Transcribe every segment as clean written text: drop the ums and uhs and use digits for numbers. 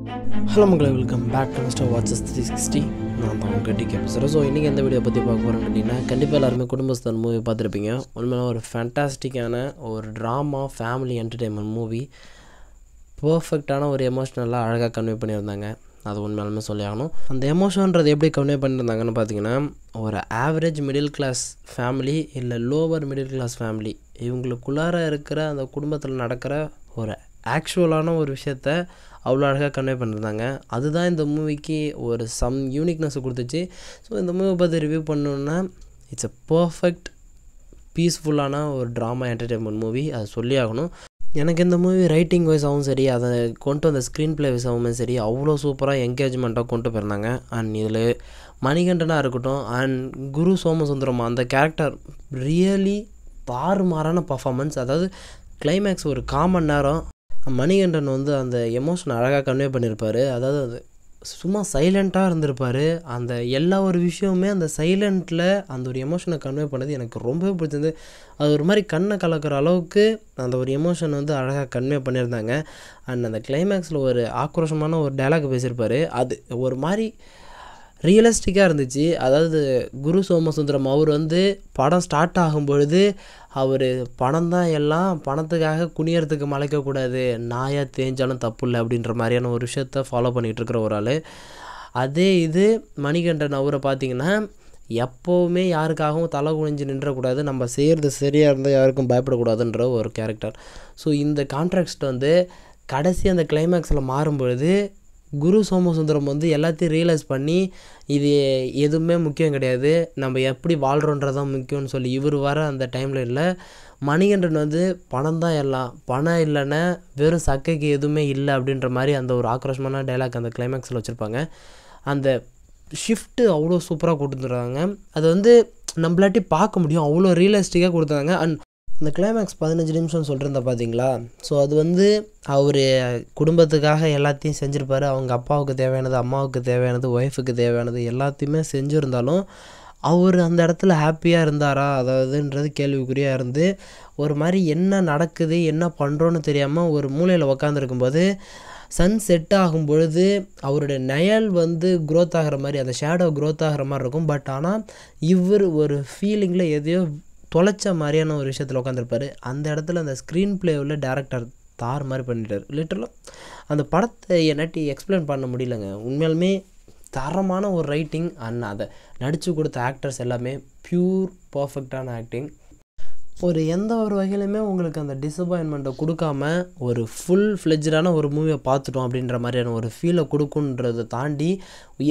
Hello மக்களே, welcome back to mister watches 360. நான் தான் உங்கள் டிகே பேசுகிறேன். ஸோ இன்றைக்கி எந்த வீடியோ பற்றி பார்க்க போகிறேன் அப்படின்னா, கண்டிப்பாக எல்லாருமே குடும்பஸ்தான் மூவி பார்த்துருப்பீங்க. உண்மையில ஒரு ஃபேண்டாஸ்டிக்கான ஒரு ட்ராமா ஃபேமிலி என்டர்டெயின்மெண்ட் மூவி. பர்ஃபெக்டான ஒரு எமோஷ்னலாக அழகாக கன்வே பண்ணியிருந்தாங்க. அது உண்மையாலுமே சொல்லி ஆகணும். அந்த எமோஷன்றது எப்படி கன்வே பண்ணியிருந்தாங்கன்னு பார்த்தீங்கன்னா, ஒரு ஆவரேஜ் மிடில் கிளாஸ் ஃபேமிலி இல்லை லோவர் மிடில் கிளாஸ் ஃபேமிலி இவங்களுக்குள்ளார இருக்கிற அந்த குடும்பத்தில் நடக்கிற ஒரு ஆக்சுவலான ஒரு விஷயத்த அவ்வளோ அழகாக கன்வே பண்ணியிருந்தாங்க. அதுதான் இந்த மூவிக்கு ஒரு யூனிக்னஸ் கொடுத்துச்சு. ஸோ இந்த மூவி பற்றி ரிவ்யூ பண்ணணுன்னா, இட்ஸ் அ பர்ஃபெக்ட் பீஸ்ஃபுல்லான ஒரு ட்ராமா என்டர்டெயின்மெண்ட் மூவி. அது சொல்லி ஆகணும். எனக்கு இந்த மூவி ரைட்டிங் வைஸாகவும் சரி, அதை கொண்டு வந்த ஸ்க்ரீன் ப்ளே வைஸாகவும் சரி, அவ்வளோ சூப்பராக என்கேஜ்மெண்ட்டாக கொண்டு போயிருந்தாங்க. அண்ட் இதில் மணிகண்டனாக இருக்கட்டும் அண்ட் குரு சோமசுந்தரம் அந்த கேரக்டர் ரியலி தாறுமாறான பர்ஃபார்மன்ஸ். அதாவது கிளைமேக்ஸ் ஒரு 1/4 மணி நேரம் மணிகண்டன் அந்த எமோஷனை அழகாக கன்வே பண்ணியிருப்பார். அதாவது அது சும்மா சைலண்ட்டாக இருந்திருப்பார். அந்த எல்லா ஒரு விஷயமுமே அந்த சைலண்ட்டில் அந்த ஒரு எமோஷனை கன்வே பண்ணது எனக்கு ரொம்பவே பிடிச்சிருந்து. அது ஒரு மாதிரி கண்ணை கலக்கிற அளவுக்கு அந்த ஒரு எமோஷன் அழகாக கன்வே பண்ணியிருந்தாங்க. அண்ட் அந்த கிளைமேக்ஸில் ஒரு ஆக்ரோஷமான ஒரு டைலாக் பேசியிருப்பார். அது ஒரு மாதிரி ரியலிஸ்டிக்காக இருந்துச்சு. அதாவது குரு சோமசுந்தரம் அவர் படம் ஸ்டார்ட் ஆகும்பொழுது அவர் பணம் தான் எல்லாம், பணத்துக்காக குனியறதுக்கு மலைக்கக்கூடாது, நாயாக தேஞ்சாலும் தப்பு இல்லை அப்படின்ற மாதிரியான ஒரு விஷயத்த ஃபாலோ பண்ணிகிட்டு இருக்கிற ஒரு ஆள். அதே இது மணிகண்டன் அவரை பார்த்திங்கன்னா, எப்போவுமே யாருக்காகவும் தலை குனிஞ்சு நின்றக்கூடாது, நம்ம செய்கிறது சரியாக இருந்தால் யாருக்கும் பயப்படக்கூடாதுன்ற ஒரு கேரக்டர். ஸோ இந்த கான்ட்ராக்ட் கடைசி அந்த கிளைமேக்ஸில் மாறும்பொழுது குரு சோமசுந்தரம் எல்லாத்தையும் ரியலைஸ் பண்ணி, இது எதுவுமே முக்கியம் கிடையாது, நம்ம எப்படி வாழ்கிறோன்றதான் முக்கியம்னு சொல்லி இவர் வர அந்த டைமில் இல்லை, மணிகண்டன் பணம் தான் எல்லாம், பணம் இல்லைன்னா வெறும் சக்கைக்கு எதுவுமே இல்லை அப்படின்ற மாதிரி அந்த ஒரு ஆக்ரோஷமான டைலாக் அந்த கிளைமேக்ஸில் வச்சுருப்பாங்க. அந்த ஷிஃப்ட்டு அவ்வளோ சூப்பராக கொடுத்துருக்காங்க. அது நம்மளாட்டி பார்க்க முடியும், அவ்வளோ ரியலிஸ்டிக்காக கொடுத்தாங்க. அண்ட் அந்த கிளைமேக்ஸ் 15 நிமிஷம் சொல்லிருந்தா பார்த்தீங்களா. ஸோ அது அவர் குடும்பத்துக்காக எல்லாத்தையும் செஞ்சுருப்பார். அவங்க அப்பாவுக்கு தேவையானது, அம்மாவுக்கு தேவையானது, ஒய்ஃபுக்கு தேவையானது எல்லாத்தையுமே செஞ்சுருந்தாலும் அவர் அந்த இடத்துல ஹாப்பியாக இருந்தாரா அதாவதுன்றது கேள்விக்குறியாக இருந்து, ஒரு மாதிரி என்ன நடக்குது என்ன பண்ணுறோன்னு தெரியாமல் ஒரு மூலையில் உக்காந்துருக்கும்போது சன் செட் ஆகும் பொழுது அவருடைய நயல் க்ரோத் ஆகிற மாதிரி, அந்த ஷேடோ க்ரோத் ஆகிற மாதிரி இருக்கும். பட் ஆனால் இவர் ஒரு ஃபீலிங்கில் எதையோ தொலைச்ச மாதிரியான ஒரு விஷயத்தில் உட்காந்துருப்பார். அந்த இடத்துல அந்த ஸ்க்ரீன் பிளேவில் டேரக்டர் தார் மாதிரி பண்ணிட்டார். லிட்டரலாக அந்த படத்தை என்னாட்டி எக்ஸ்பிளைன் பண்ண முடியலங்க. உண்மையாலுமே தரமான ஒரு ரைட்டிங் அண்ட் அதை நடித்து கொடுத்த ஆக்டர்ஸ் எல்லாமே ப்யூர் பர்ஃபெக்டான ஆக்டிங். ஒரு எந்த ஒரு வகையிலுமே உங்களுக்கு அந்த டிசப்பாயின்மெண்ட்டை கொடுக்காம ஒரு ஃபுல் ஃப்ளெஜ்டான ஒரு மூவியை பார்த்துட்டோம் அப்படின்ற மாதிரியான ஒரு ஃபீலை கொடுக்குன்றதை தாண்டி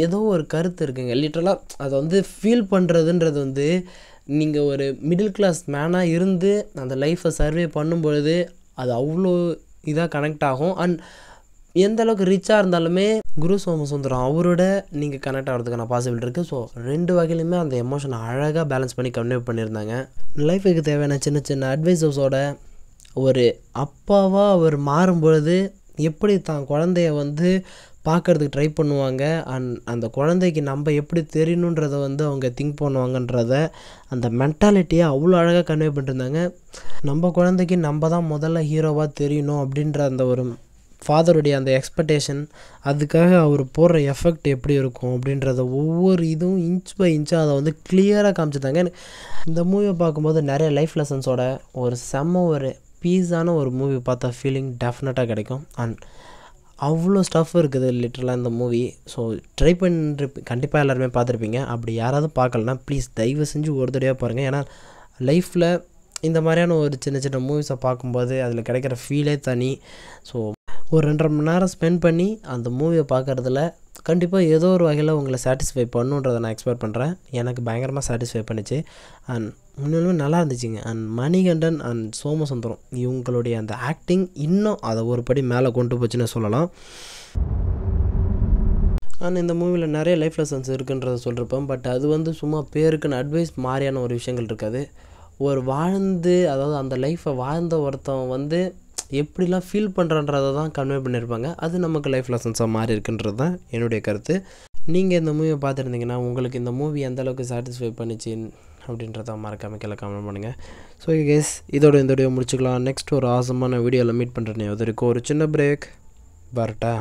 ஏதோ ஒரு கருத்து இருக்குங்க. லிட்டரலாக அதை ஃபீல் பண்ணுறதுன்றது நீங்கள் ஒரு மிடில் கிளாஸ் மேனாக இருந்து அந்த லைஃப்பை சர்வே பண்ணும்பொழுது அது அவ்வளோ இதாக கனெக்ட் ஆகும். அண்ட் எந்த அளவுக்கு ரிச்சாக இருந்தாலுமே குரு சோமசுந்தரம் அவரோட நீங்கள் கனெக்ட் ஆகிறதுக்கான பாசிபிலிட்டி இருக்குது. ஸோ 2 வகையிலுமே அந்த எமோஷனை அழகாக பேலன்ஸ் பண்ணி கன்வே பண்ணியிருந்தாங்க. லைஃபுக்கு தேவையான சின்ன சின்ன அட்வைஸஸோட ஒரு அப்பாவாக அவர் மாறும்பொழுது எப்படி தான் குழந்தைய பார்க்குறதுக்கு ட்ரை பண்ணுவாங்க, அண்ட் அந்த குழந்தைக்கு நம்ம எப்படி தெரியணுன்றதை அவங்க திங்க் பண்ணுவாங்கன்றத அந்த மென்டாலிட்டியை அவ்வளோ அழகாக கன்வே பண்ணியிருந்தாங்க. நம்ம குழந்தைக்கு நம்ம தான் முதல்ல ஹீரோவாக தெரியணும் அப்படின்ற அந்த ஒரு ஃபாதருடைய அந்த எக்ஸ்பெக்டேஷன், அதுக்காக அவர் போடுற எஃபெக்ட் எப்படி இருக்கும் அப்படின்றத ஒவ்வொரு இதுவும் இன்ச் பை இன்ச்சாக அதை கிளியராக காமிச்சிட்டாங்க. இந்த மூவியை பார்க்கும்போது நிறைய லைஃப் லெசன்ஸோட ஒரு பீஸான ஒரு மூவி பார்த்தா ஃபீலிங் டெஃபினட்டாக கிடைக்கும். அண்ட் அவ்வளோ ஸ்டஃப் இருக்குது லிட்டரலாக இந்த மூவி. ஸோ ட்ரை கண்டிப்பாக எல்லாருமே பார்த்துருப்பீங்க. அப்படி யாராவது பார்க்கலனா ப்ளீஸ் தயவு செஞ்சு ஒரு தடவையாக பாருங்கள். ஏன்னா லைஃப்பில் இந்த மாதிரியான ஒரு சின்ன சின்ன மூவிஸை பார்க்கும்போது அதில் கிடைக்கிற ஃபீலே தனி. ஸோ ஒரு 2.5 மணி நேரம் ஸ்பெண்ட் பண்ணி அந்த மூவியை பார்க்குறதுல கண்டிப்பாக ஏதோ ஒரு வகையில் உங்களை சாட்டிஸ்ஃபை பண்ணுன்றதை நான் எக்ஸ்பெக்ட் பண்ணுறேன். எனக்கு பயங்கரமாக சாட்டிஸ்ஃபை பண்ணிச்சு. அண்ட் உண்மையிலுமே நல்லா இருந்துச்சுங்க. அண்ட் மணிகண்டன் அண்ட் சோமசுந்தரம் இவங்களுடைய அந்த ஆக்டிங் இன்னும் அதை ஒரு படி மேலே கொண்டு போச்சுன்னு சொல்லலாம். அண்ட் இந்த மூவியில் நிறைய லைஃப் லெசன்ஸ் இருக்குன்றதை சொல்லியிருப்பேன். பட் அது சும்மா பேருக்குன்னு அட்வைஸ் மாதிரியான ஒரு விஷயங்கள் இருக்காது. ஒரு அதாவது அந்த லைஃப்பை வாழ்ந்த ஒருத்தன் எப்படிலாம் ஃபீல் பண்ணுறன்றதை தான் கன்வே பண்ணியிருப்பாங்க. அது நமக்கு லைஃப் லெசன்ஸாக மாறி இருக்குன்றது தான் என்னுடைய கருத்து. நீங்கள் இந்த மூவியை பார்த்துருந்தீங்கன்னா உங்களுக்கு இந்த மூவி எந்தளவுக்கு சாட்டிஸ்ஃபை பண்ணிச்சு அப்படின்றத மறக்காமல் கீழே கமெண்ட் பண்ணுங்கள். ஸோ கேஸ் இதோட இந்த வீடியோ முடிச்சுக்கலாம். நெக்ஸ்ட் ஒரு ஆசமான வீடியோவில் மீட் பண்ணுறேன். அது வரைக்கும் ஒரு சின்ன பிரேக் வரட்டா.